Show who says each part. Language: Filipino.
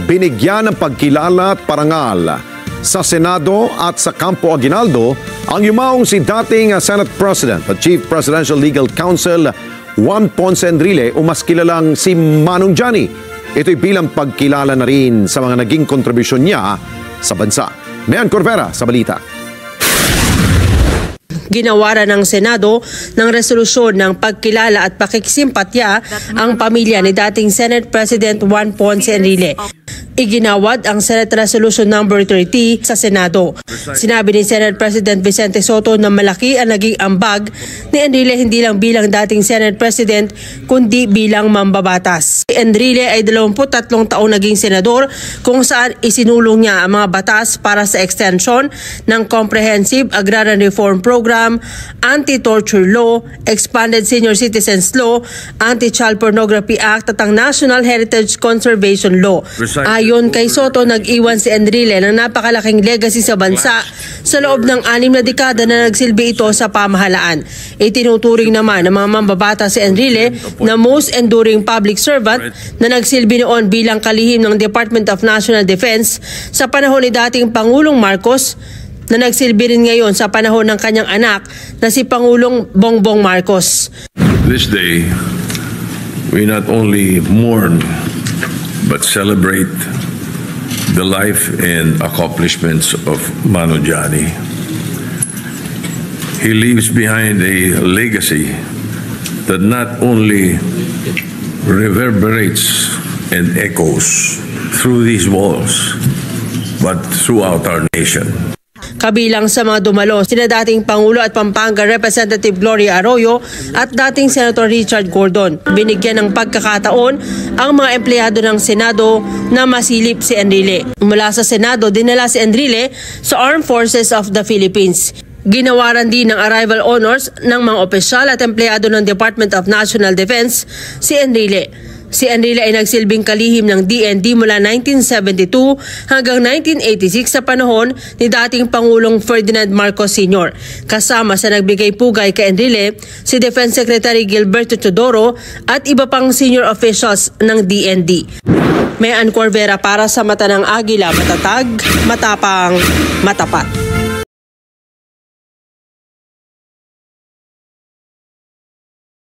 Speaker 1: binigyan ng pagkilala at parangal sa Senado at sa Campo Aguinaldo ang yumaong si dating Senate President at Chief Presidential Legal Counsel Juan Ponce Enrile o mas kilalang si Manong Johnny. Ito'y bilang pagkilala na rin sa mga naging kontribusyon niya sa bansa. Mayan Corvera sa balita.
Speaker 2: Ginawaran ng Senado ng resolusyon ng pagkilala at pakikisimpatya ang pamilya ni dating Senate President Juan Ponce Enrile. Iginawad ang Senate Resolution No. 30 sa Senado. Sinabi ni Senate President Vicente Sotto na malaki ang naging ambag ni Enrile hindi lang bilang dating Senate President kundi bilang mambabatas. Si Enrile ay 23 taon naging senador kung saan isinulong niya ang mga batas para sa extension ng Comprehensive Agrarian Reform Program, Anti-Torture Law, Expanded Senior Citizens Law, Anti-Child Pornography Act at ang National Heritage Conservation Law. Ayon kay Sotto, nag-iwan si Enrile ng napakalaking legacy sa bansa sa loob ng 6 na dekada na nagsilbi ito sa pamahalaan. Itinuturing naman ng mga mambabata si Enrile na most enduring public servant na nagsilbi noon bilang kalihim ng Department of National Defense sa panahon ni dating Pangulong Marcos na nagsilbi rin ngayon sa panahon ng kanyang anak na si Pangulong Bongbong Marcos.
Speaker 3: This day, we not only mourn but celebrate the life and accomplishments of Manong Johnny. He leaves behind a legacy that not only reverberates and echoes through these walls, but throughout our nation.
Speaker 2: Kabilang sa mga dumalo, sina dating Pangulo at Pampanga Representative Gloria Arroyo at dating Senator Richard Gordon. Binigyan ng pagkakataon ang mga empleyado ng Senado na masilip si Enrile. Mula sa Senado, dinala si Enrile sa Armed Forces of the Philippines. Ginawaran din ng arrival honors ng mga opisyal at empleyado ng Department of National Defense si Enrile. Si Enrile ay nagsilbing kalihim ng DND mula 1972 hanggang 1986 sa panahon ni dating Pangulong Ferdinand Marcos Sr. Kasama sa nagbigay pugay kay Enrile, si Defense Secretary Gilberto Teodoro at iba pang senior officials ng DND. Mayan Corvera para sa Mata ng Agila, matatag, matapang, matapat.